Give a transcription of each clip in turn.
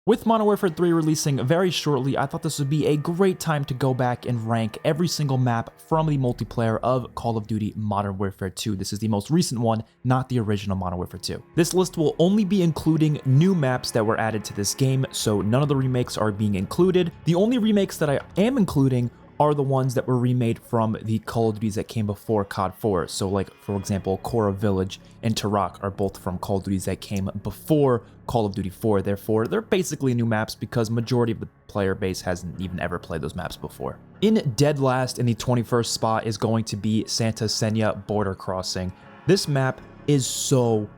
With Modern Warfare 3 releasing very shortly, I thought this would be a great time to go back and rank every single map from the multiplayer of Call of Duty Modern Warfare 2. This is the most recent one, not the original Modern Warfare 2. This list will only be including new maps that were added to this game, so none of the remakes are being included. The only remakes that I am including are the ones that were remade from the Call of Duties that came before COD 4. So like, for example, Cora Village and Tarak are both from Call of Duties that came before Call of Duty 4. Therefore, they're basically new maps because majority of the player base hasn't even ever played those maps before. In dead last in the 21st spot is going to be Santa Senya Border Crossing. This map is so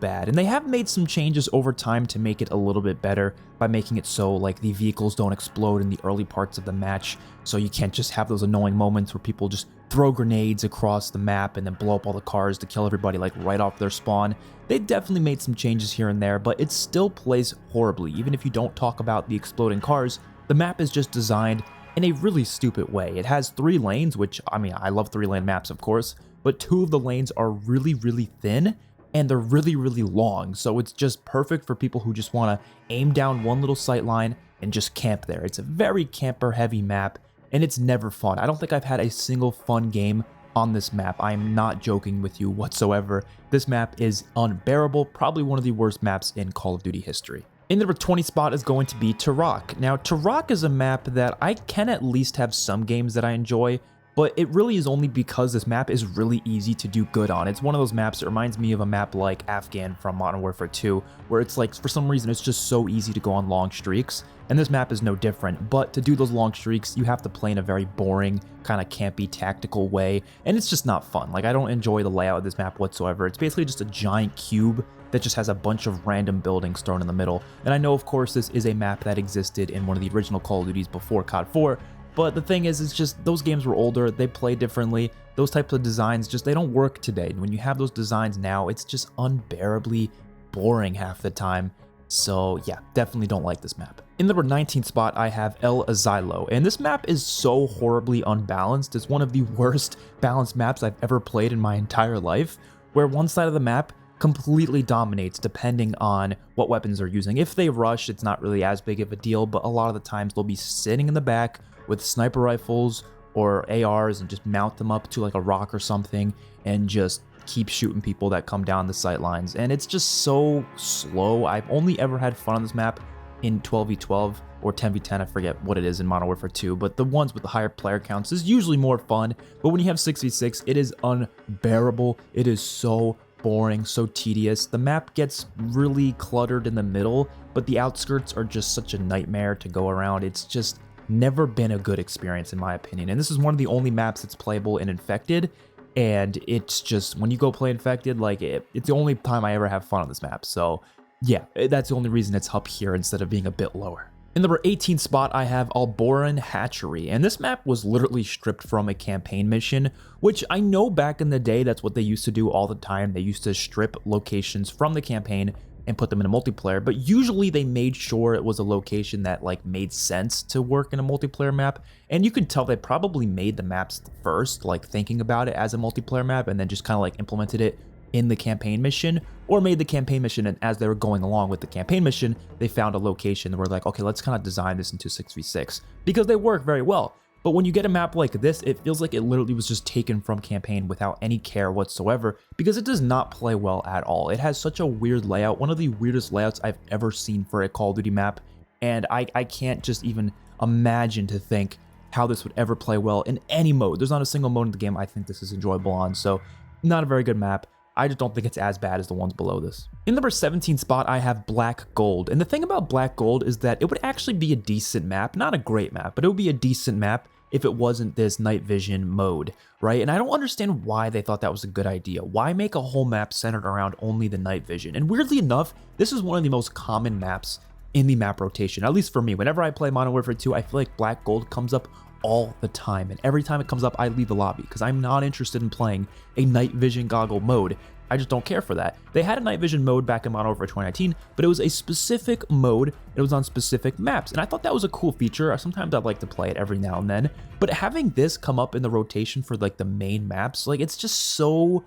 bad, and they have made some changes over time to make it a little bit better by making it so like the vehicles don't explode in the early parts of the match, so you can't just have those annoying moments where people just throw grenades across the map and then blow up all the cars to kill everybody like right off their spawn. They definitely made some changes here and there, but it still plays horribly. Even if you don't talk about the exploding cars, the map is just designed in a really stupid way. It has 3 lanes, which, I mean, I love 3-lane maps of course, but 2 of the lanes are really thin, and they're really long, so it's just perfect for people who just want to aim down one little sight line and just camp there. It's a very camper heavy map, and it's never fun. I don't think I've had a single fun game on this map. I am not joking with you whatsoever. This map is unbearable, probably one of the worst maps in Call of Duty history. In the number 20 spot is going to be Tarak. Now, Tarak is a map that I can at least have some games that I enjoy, but it really is only because this map is really easy to do good on. It's one of those maps that reminds me of a map like Afghan from Modern Warfare 2, where it's like, for some reason, it's just so easy to go on long streaks, and this map is no different. But to do those long streaks, you have to play in a very boring, kind of campy, tactical way, and it's just not fun. Like, I don't enjoy the layout of this map whatsoever. It's basically just a giant cube that just has a bunch of random buildings thrown in the middle. And I know, of course, this is a map that existed in one of the original Call of Duties before COD 4, but the thing is, it's just those games were older, they play differently, those types of designs just, they don't work today. And when you have those designs now, it's just unbearably boring half the time. So yeah, definitely don't like this map. In the number 19 spot, I have El Asilo, and this map is so horribly unbalanced. It's one of the worst balanced maps I've ever played in my entire life, where one side of the map completely dominates depending on what weapons they're using. If they rush, it's not really as big of a deal, but a lot of the times they'll be sitting in the back with sniper rifles or ARs and just mount them up to like a rock or something and just keep shooting people that come down the sight lines. And it's just so slow. I've only ever had fun on this map in 12v12 or 10v10, I forget what it is in Modern Warfare 2, but the ones with the higher player counts is usually more fun. But when you have 6v6, it is unbearable. It is so boring, so tedious. The map gets really cluttered in the middle, but the outskirts are just such a nightmare to go around. It's just never been a good experience in my opinion. And this is one of the only maps that's playable in Infected, and it's just, when you go play Infected, like it's the only time I ever have fun on this map. So yeah, that's the only reason it's up here instead of being a bit lower. In the number 18 spot, I have Alboran Hatchery, and this map was literally stripped from a campaign mission, which I know back in the day that's what they used to do all the time. They used to strip locations from the campaign and put them in a multiplayer, but usually they made sure it was a location that like made sense to work in a multiplayer map. And you can tell they probably made the maps first, like thinking about it as a multiplayer map, and then just kind of like implemented it in the campaign mission, or made the campaign mission, and as they were going along with the campaign mission, they found a location where like, okay, let's kind of design this into 6v6, because they work very well. But when you get a map like this, it feels like it literally was just taken from campaign without any care whatsoever, because it does not play well at all. It has such a weird layout, one of the weirdest layouts I've ever seen for a Call of Duty map, and I can't just even imagine to think how this would ever play well in any mode. There's not a single mode in the game I think this is enjoyable on, so not a very good map. I just don't think it's as bad as the ones below this. In the number 17 spot, I have Black Gold. And the thing about Black Gold is that it would actually be a decent map, not a great map, but it would be a decent map if it wasn't this night vision mode, right? And I don't understand why they thought that was a good idea. Why make a whole map centered around only the night vision? And weirdly enough, this is one of the most common maps in the map rotation, at least for me. Whenever I play Modern Warfare 2, I feel like Black Gold comes up all the time, and every time it comes up, I leave the lobby because I'm not interested in playing a night vision goggle mode. I just don't care for that. They had a night vision mode back in Modern Warfare 2019, but it was a specific mode. It was on specific maps, and I thought that was a cool feature. Sometimes I'd like to play it every now and then, but having this come up in the rotation for like the main maps, like it's just so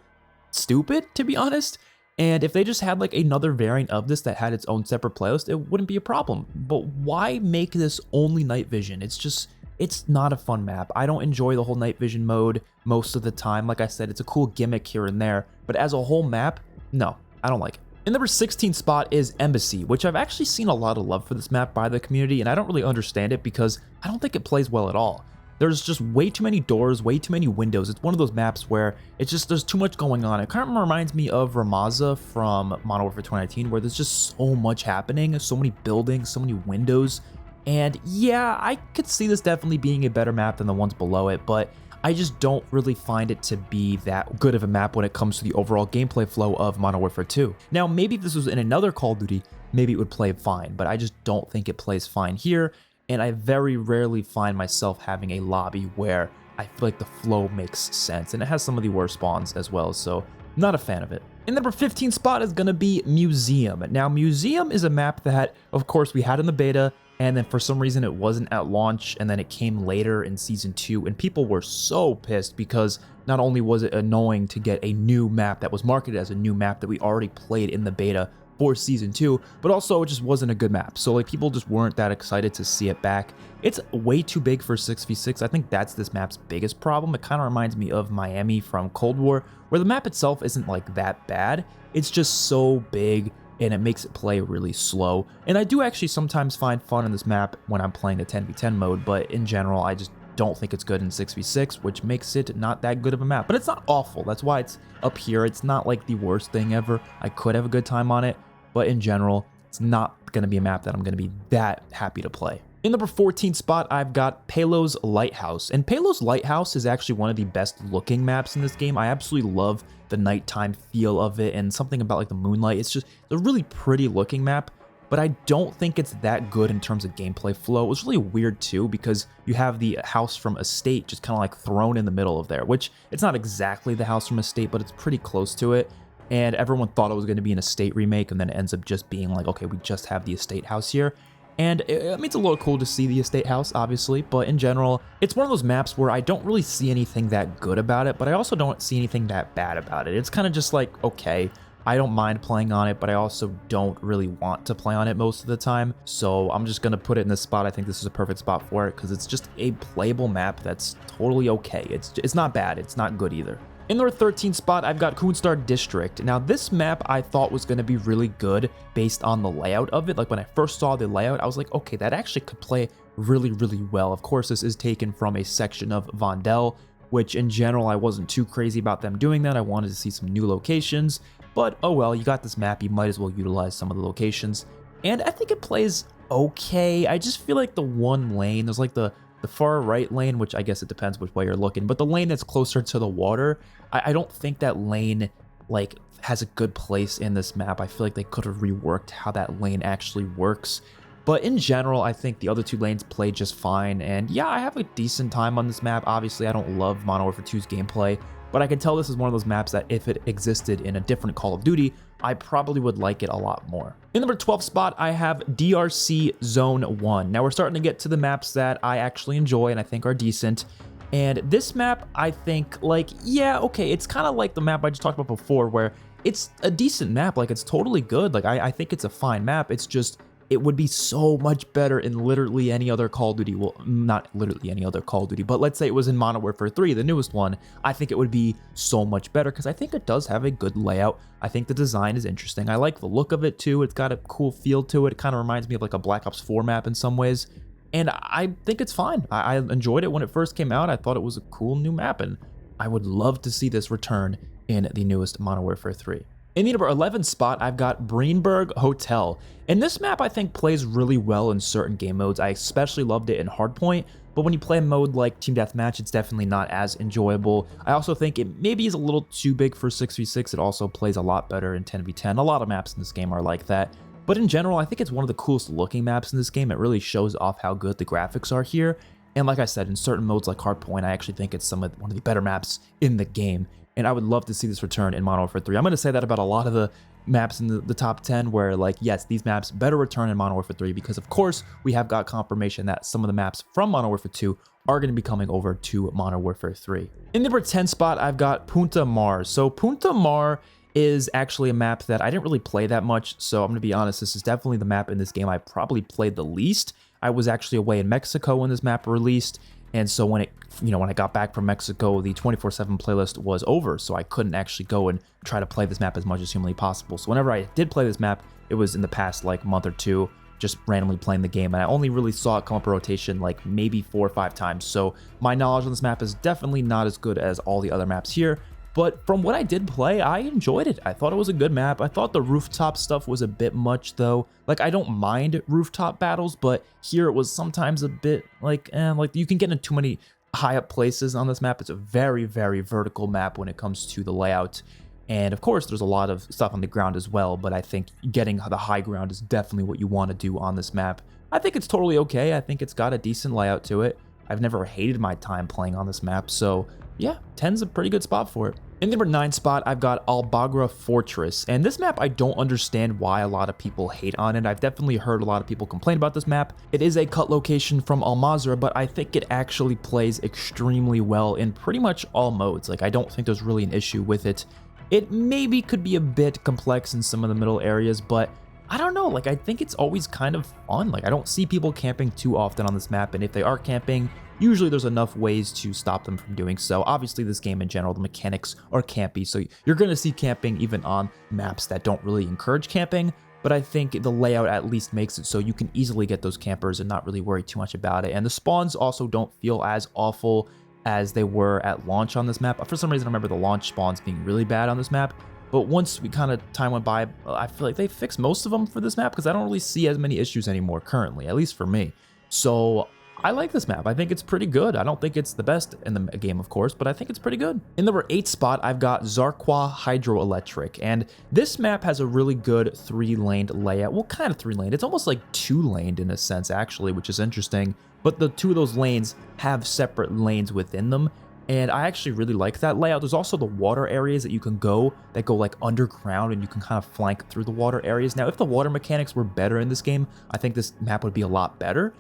stupid, to be honest. And if they just had like another variant of this that had its own separate playlist, it wouldn't be a problem. But why make this only night vision? It's not a fun map. I don't enjoy the whole night vision mode most of the time. Like I said, it's a cool gimmick here and there, but as a whole map, no, I don't like it. In number 16 spot is Embassy, which I've actually seen a lot of love for this map by the community, and I don't really understand it because I don't think it plays well at all. There's just way too many doors, way too many windows. It's one of those maps where there's too much going on. It kind of reminds me of Ramaza from Modern Warfare 2019, where there's just so much happening, so many buildings, so many windows. And yeah, I could see this definitely being a better map than the ones below it, but I just don't really find it to be that good of a map when it comes to the overall gameplay flow of Modern Warfare 2. Now, maybe if this was in another Call of Duty, maybe it would play fine, but I just don't think it plays fine here. And I very rarely find myself having a lobby where I feel like the flow makes sense. And it has some of the worst spawns as well, so not a fan of it. In number 15 spot is going to be Museum. Now, Museum is a map that, of course, we had in the beta, and then for some reason it wasn't at launch, and then it came later in Season 2, and people were so pissed because not only was it annoying to get a new map that was marketed as a new map that we already played in the beta for Season 2, but also it just wasn't a good map. So like people just weren't that excited to see it back. It's way too big for 6v6. I think that's this map's biggest problem. It kind of reminds me of Miami from Cold War, where the map itself isn't like that bad. It's just so big and it makes it play really slow. And I do actually sometimes find fun in this map when I'm playing the 10v10 mode, but in general, I just don't think it's good in 6v6, which makes it not that good of a map. But it's not awful. That's why it's up here. It's not like the worst thing ever. I could have a good time on it, but in general, it's not going to be a map that I'm going to be that happy to play. In number 14 spot, I've got Palos Lighthouse. And Palos Lighthouse is actually one of the best looking maps in this game. I absolutely love the nighttime feel of it and something about like the moonlight. It's just a really pretty looking map, but I don't think it's that good in terms of gameplay flow. It was really weird too because you have the house from Estate just kind of like thrown in the middle of there, which it's not exactly the house from Estate, but it's pretty close to it. And everyone thought it was going to be an Estate remake, and then it ends up just being like, okay, we just have the Estate house here. And I mean, it's a little cool to see the Estate house, obviously, but in general, it's one of those maps where I don't really see anything that good about it, but I also don't see anything that bad about it. It's kind of just like, okay, I don't mind playing on it, but I also don't really want to play on it most of the time. So I'm just going to put it in this spot. I think this is a perfect spot for it because it's just a playable map that's totally okay. It's not bad. It's not good either. In the 13th spot, I've got Koonstar District. Now, this map I thought was going to be really good based on the layout of it. Like, when I first saw the layout, I was like, okay, that actually could play really, really well. Of course, this is taken from a section of Vondel, which in general, I wasn't too crazy about them doing that. I wanted to see some new locations, but oh well, you got this map, you might as well utilize some of the locations. And I think it plays okay. I just feel like the one lane, there's like the far right lane, which I guess it depends which way you're looking, but the lane that's closer to the water, I don't think that lane like has a good place in this map. I feel like they could have reworked how that lane actually works. But in general, I think the other two lanes play just fine. And yeah, I have a decent time on this map. Obviously, I don't love Modern Warfare 2's gameplay, but I can tell this is one of those maps that if it existed in a different Call of Duty, I probably would like it a lot more. In number 12 spot, I have DRC Zone 1. Now we're starting to get to the maps that I actually enjoy and I think are decent. And this map, I think, like, yeah, okay, it's kind of like the map I just talked about before, where it's a decent map, like, it's totally good. Like, I think it's a fine map. It's just, it would be so much better in literally any other Call of Duty. Well, not literally any other Call of Duty, but let's say it was in Modern Warfare 3, the newest one. I think it would be so much better because I think it does have a good layout. I think the design is interesting. I like the look of it too. It's got a cool feel to it. It kind of reminds me of like a Black Ops 4 map in some ways. And I think it's fine. I enjoyed it when it first came out. I thought it was a cool new map, and I would love to see this return in the newest Modern Warfare 3. In the number 11 spot, I've got Breenberg Hotel. And this map, I think, plays really well in certain game modes. I especially loved it in Hardpoint, but when you play a mode like Team Deathmatch, it's definitely not as enjoyable. I also think it maybe is a little too big for 6v6. It also plays a lot better in 10v10. A lot of maps in this game are like that. But in general, I think it's one of the coolest looking maps in this game. It really shows off how good the graphics are here. And like I said, in certain modes like Hardpoint, I actually think it's one of the better maps in the game. And I would love to see this return in Modern Warfare 3. I'm going to say that about a lot of the maps in the top 10 where, like, yes, these maps better return in Modern Warfare 3 because, of course, we have got confirmation that some of the maps from Modern Warfare 2 are going to be coming over to Modern Warfare 3. In the number 10 spot, I've got Punta Mar. So Punta Mar is actually a map that I didn't really play that much, so I'm gonna be honest, this is definitely the map in this game I probably played the least. I was actually away in Mexico when this map released, and so when I got back from Mexico, the 24/7 playlist was over, so I couldn't actually go and try to play this map as much as humanly possible. So whenever I did play this map, it was in the past like month or two, just randomly playing the game, and I only really saw it come up in rotation like maybe 4 or 5 times. So my knowledge on this map is definitely not as good as all the other maps here. But from what I did play, I enjoyed it. I thought it was a good map. I thought the rooftop stuff was a bit much though. Like, I don't mind rooftop battles, but here it was sometimes a bit like you can get into too many high up places on this map. It's a very, very vertical map when it comes to the layout. And of course, there's a lot of stuff on the ground as well, but I think getting the high ground is definitely what you want to do on this map. I think it's totally okay. I think it's got a decent layout to it. I've never hated my time playing on this map, so yeah, 10's a pretty good spot for it. In number 9 spot, I've got Albagra Fortress, and this map I don't understand why a lot of people hate on it. I've definitely heard a lot of people complain about this map. It is a cut location from Al Mazrah, but I think it actually plays extremely well in pretty much all modes. Like, I don't think there's really an issue with it. It maybe could be a bit complex in some of the middle areas, but I don't know, like, I think it's always kind of fun. Like, I don't see people camping too often on this map, and if they are camping, usually there's enough ways to stop them from doing so. Obviously, this game in general, the mechanics are campy, so you're going to see camping even on maps that don't really encourage camping, but I think the layout at least makes it so you can easily get those campers and not really worry too much about it. And the spawns also don't feel as awful as they were at launch on this map. For some reason, I remember the launch spawns being really bad on this map. But once we kind of time went by, I feel like they fixed most of them for this map because I don't really see as many issues anymore currently, at least for me. So I like this map. I think it's pretty good. I don't think it's the best in the game, of course, but I think it's pretty good. In number 8 spot, I've got Zarqwa Hydroelectric, and this map has a really good 3-laned layout. Well, kind of 3-laned. It's almost like 2-laned in a sense, actually, which is interesting. But the 2 of those lanes have separate lanes within them, and I actually really like that layout. There's also the water areas that you can go that go like underground, and you can kind of flank through the water areas. Now, if the water mechanics were better in this game, I think this map would be a lot better.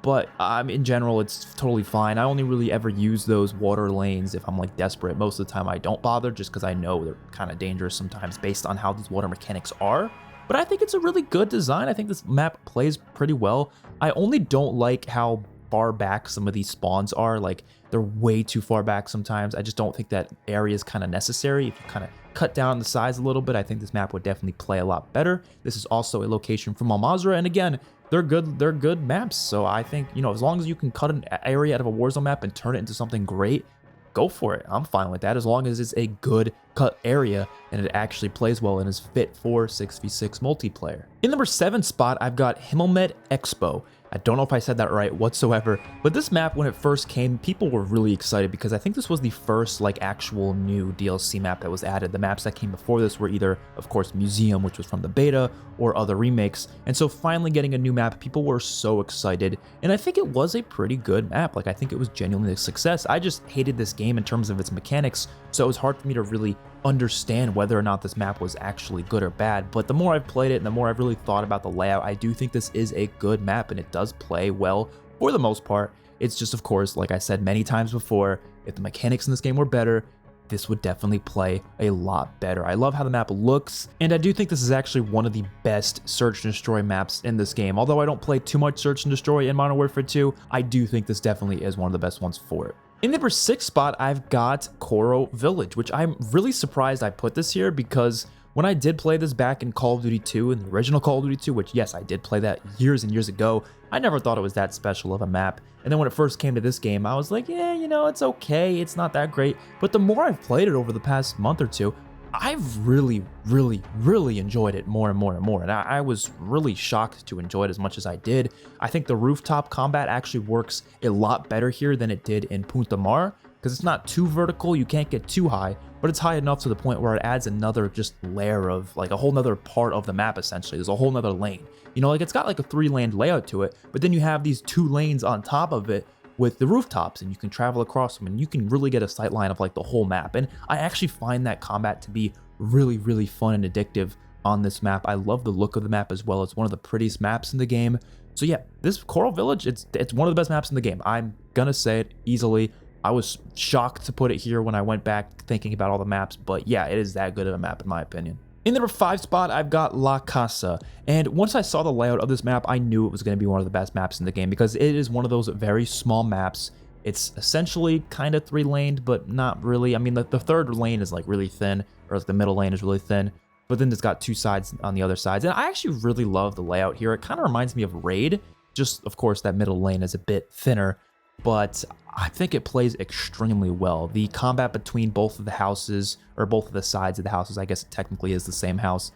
But in general, it's totally fine. I only really ever use those water lanes if I'm like desperate. Most of the time I don't bother just because I know they're kind of dangerous sometimes based on how these water mechanics are. But I think it's a really good design. I think this map plays pretty well. I only don't like how far back some of these spawns are. Like, they're way too far back sometimes. I just don't think that area is kind of necessary. If you kind of cut down the size a little bit, I think this map would definitely play a lot better. This is also a location from Al Mazrah, and again, they're good maps. So I think, as long as you can cut an area out of a Warzone map and turn it into something great, go for it. I'm fine with that as long as it's a good cut area and it actually plays well and is fit for 6v6 multiplayer. In number 7 spot, I've got Himmelmed Expo. I don't know if I said that right whatsoever, but this map, when it first came, people were really excited because I think this was the first like actual new DLC map that was added. The maps that came before this were either, of course, Museum, which was from the beta, or other remakes. And so finally getting a new map, people were so excited. And I think it was a pretty good map. Like, I think it was genuinely a success. I just hated this game in terms of its mechanics, so it was hard for me to really understand whether or not this map was actually good or bad. But the more I've played it and the more I've really thought about the layout, I do think this is a good map and it does play well for the most part. It's just, of course, like I said many times before, if the mechanics in this game were better, this would definitely play a lot better. I love how the map looks, and I do think this is actually one of the best Search and Destroy maps in this game. Although I don't play too much Search and Destroy in Modern Warfare 2, I do think this definitely is one of the best ones for it. In number 6 spot, I've got Koro Village, which I'm really surprised I put this here because when I did play this back in Call of Duty 2, in the original Call of Duty 2, which yes, I did play that years and years ago, I never thought it was that special of a map. And then when it first came to this game, I was like, yeah, it's okay, it's not that great. But the more I've played it over the past month or two, I've really enjoyed it more and more and more. And I was really shocked to enjoy it as much as I did. I think the rooftop combat actually works a lot better here than it did in Punta Mar, because it's not too vertical, you can't get too high, but it's high enough to the point where it adds another just layer of like a whole nother part of the map essentially. There's a whole nother lane. Like it's got like a 3-lane layout to it, but then you have these 2 lanes on top of it with the rooftops, and you can travel across them, and you can really get a sight line of like the whole map. And I actually find that combat to be really fun and addictive on this map. I love the look of the map as well. It's one of the prettiest maps in the game. So yeah, this Coral Village, it's one of the best maps in the game. I'm gonna say it easily. I was shocked to put it here when I went back thinking about all the maps, but yeah, it is that good of a map in my opinion. In the number 5 spot, I've got La Casa, and once I saw the layout of this map, I knew it was going to be one of the best maps in the game because it is one of those very small maps. It's essentially kind of 3-laned, but not really. I mean, the third lane is like really thin, or like the middle lane is really thin, but then it's got 2 sides on the other sides, and I actually really love the layout here. It kind of reminds me of Raid, just of course that middle lane is a bit thinner, but I think it plays extremely well. The combat between both of the houses, or both of the sides of the houses, I guess it technically is the same house,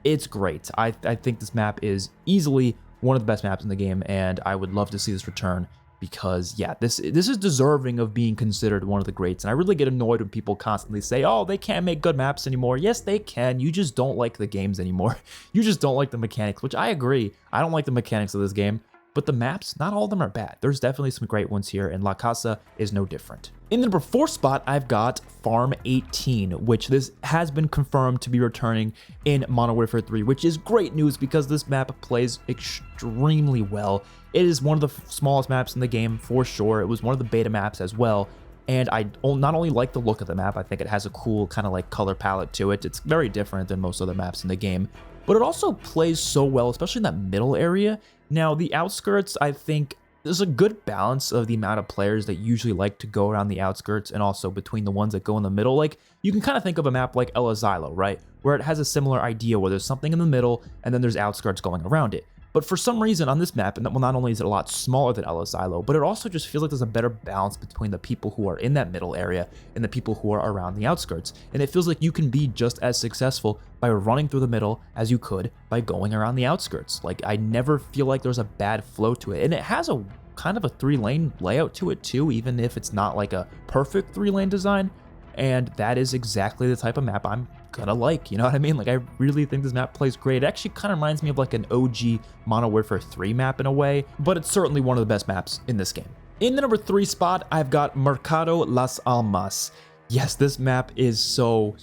it's great. I think this map is easily one of the best maps in the game, and I would love to see this return because, yeah, this is deserving of being considered one of the greats. And I really get annoyed when people constantly say, oh, they can't make good maps anymore. Yes, they can. You just don't like the games anymore. You just don't like the mechanics, which I agree. I don't like the mechanics of this game. But the maps, not all of them are bad. There's definitely some great ones here, and La Casa is no different. In the number 4 spot, I've got Farm 18, which this has been confirmed to be returning in Modern Warfare 3, which is great news because this map plays extremely well. It is one of the smallest maps in the game for sure. It was one of the beta maps as well. And I not only like the look of the map, I think it has a cool kind of like color palette to it. It's very different than most other maps in the game, but it also plays so well, especially in that middle area. Now, the outskirts, I think there's a good balance of the amount of players that usually like to go around the outskirts and also between the ones that go in the middle. Like, you can kind of think of a map like El Asilo, right? Where it has a similar idea where there's something in the middle and then there's outskirts going around it. But for some reason on this map, and well, not only is it a lot smaller than El Asilo, but it also just feels like there's a better balance between the people who are in that middle area and the people who are around the outskirts. And it feels like you can be just as successful by running through the middle as you could by going around the outskirts. Like, I never feel like there's a bad flow to it. And it has a kind of a 3-lane layout to it too, even if it's not like a perfect 3-lane design. And that is exactly the type of map I'm gonna like, you know what I mean? Like, I really think this map plays great. It actually kind of reminds me of like an OG Modern Warfare 3 map in a way, but it's certainly one of the best maps in this game. In the number 3 spot, I've got Mercado Las Almas. Yes, this map is so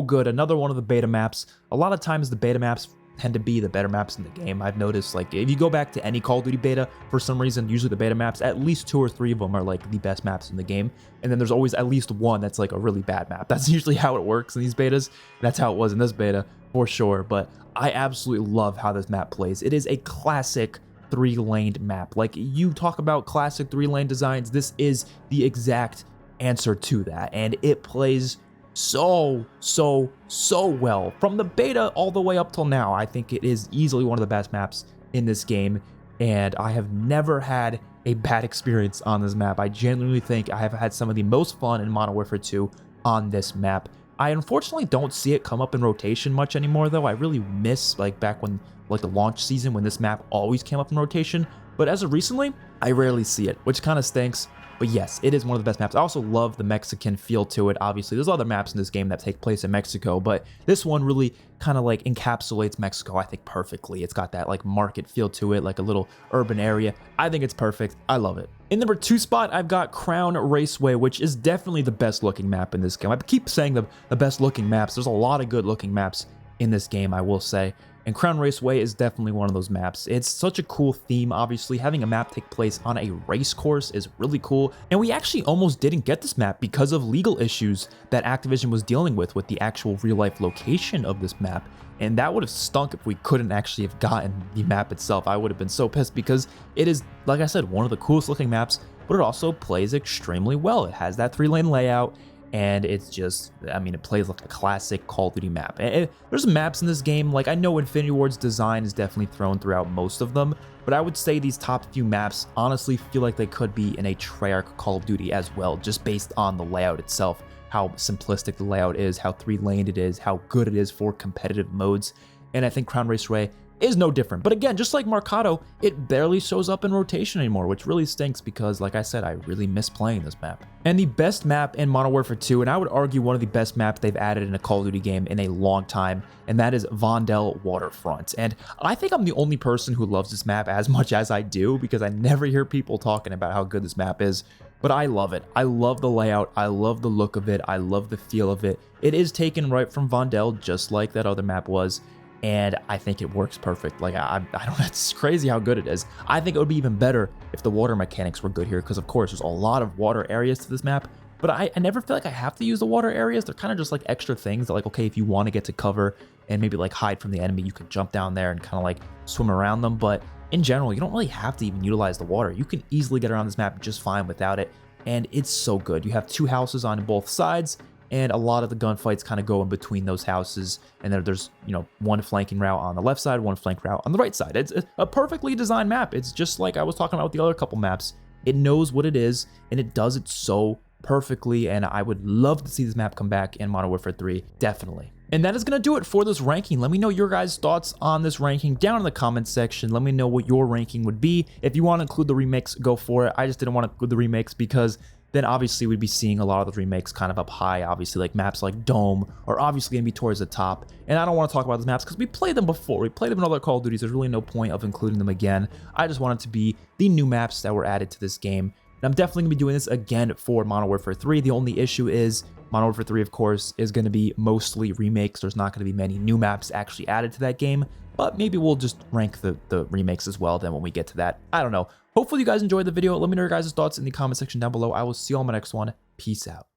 good. Another one of the beta maps. A lot of times the beta maps tend to be the better maps in the game. I've noticed, like, if you go back to any Call of Duty beta, for some reason, usually the beta maps, at least 2 or 3 of them are like the best maps in the game. And then there's always at least one that's like a really bad map. That's usually how it works in these betas. That's how it was in this beta for sure. But I absolutely love how this map plays. It is a classic 3-laned map. Like, you talk about classic 3-lane designs, this is the exact answer to that. And it plays so well. From the beta all the way up till now, I think it is easily one of the best maps in this game, and I have never had a bad experience on this map. I genuinely think I have had some of the most fun in Modern Warfare 2 on this map. I unfortunately don't see it come up in rotation much anymore, though. I really miss, like, back when, like, the launch season, when this map always came up in rotation, but as of recently, I rarely see it, which kind of stinks. But yes, it is one of the best maps. I also love the Mexican feel to it. Obviously, there's other maps in this game that take place in Mexico, but this one really kind of like encapsulates Mexico, I think, perfectly. It's got that like market feel to it, like a little urban area. I think it's perfect. I love it. In number 2 spot, I've got Crown Raceway, which is definitely the best looking map in this game. I keep saying the best looking maps. There's a lot of good looking maps in this game, I will say. And Crown Raceway is definitely one of those maps. It's such a cool theme, obviously. Having a map take place on a race course is really cool. And we actually almost didn't get this map because of legal issues that Activision was dealing with the actual real-life location of this map. And that would have stunk if we couldn't actually have gotten the map itself. I would have been so pissed because it is, like I said, one of the coolest looking maps, but it also plays extremely well. It has that 3-lane layout. And it's just, I mean, it plays like a classic Call of Duty map. There's maps in this game, like I know Infinity Ward's design is definitely thrown throughout most of them, but I would say these top few maps honestly feel like they could be in a Treyarch Call of Duty as well, just based on the layout itself, how simplistic the layout is, how 3-laned it is, how good it is for competitive modes. And I think Crown Raceway is no different. But again, just like Mercado, it barely shows up in rotation anymore, which really stinks because, like I said, I really miss playing this map. And the best map in Modern Warfare 2, and I would argue one of the best maps they've added in a Call of Duty game in a long time, and that is Vondel Waterfront. And I think I'm the only person who loves this map as much as I do because I never hear people talking about how good this map is. But I love it. I love the layout. I love the look of it. I love the feel of it. It is taken right from Vondel, just like that other map was. and I think it works perfect. Like, I don't, it's crazy how good it is. I think it would be even better if the water mechanics were good here, because of course there's a lot of water areas to this map, but I never feel like I have to use the water areas. They're kind of just like extra things that, like, okay, if you want to get to cover and maybe like hide from the enemy, you can jump down there and kind of like swim around them. But in general, you don't really have to even utilize the water. You can easily get around this map just fine without it, and it's so good. You have 2 houses on both sides, and a lot of the gunfights kind of go in between those houses, and there's, you know, one flanking route on the left side, one flank route on the right side. It's a perfectly designed map. It's just like I was talking about with the other couple maps. It knows what it is, and it does it so perfectly, and I would love to see this map come back in Modern Warfare 3, definitely. And that is going to do it for this ranking. Let me know your guys' thoughts on this ranking down in the comments section. Let me know what your ranking would be. If you want to include the remakes, go for it. I just didn't want to include the remakes because then obviously we'd be seeing a lot of the remakes kind of up high. Obviously, like maps like Dome are obviously going to be towards the top. And I don't want to talk about those maps because we played them before. We played them in other Call of Duties. There's really no point of including them again. I just want it to be the new maps that were added to this game. And I'm definitely going to be doing this again for Modern Warfare 3. The only issue is Modern Warfare 3, of course, is going to be mostly remakes. There's not going to be many new maps actually added to that game, but maybe we'll just rank the remakes as well then when we get to that. I don't know. Hopefully you guys enjoyed the video. Let me know your guys' thoughts in the comment section down below. I will see you on my next one. Peace out.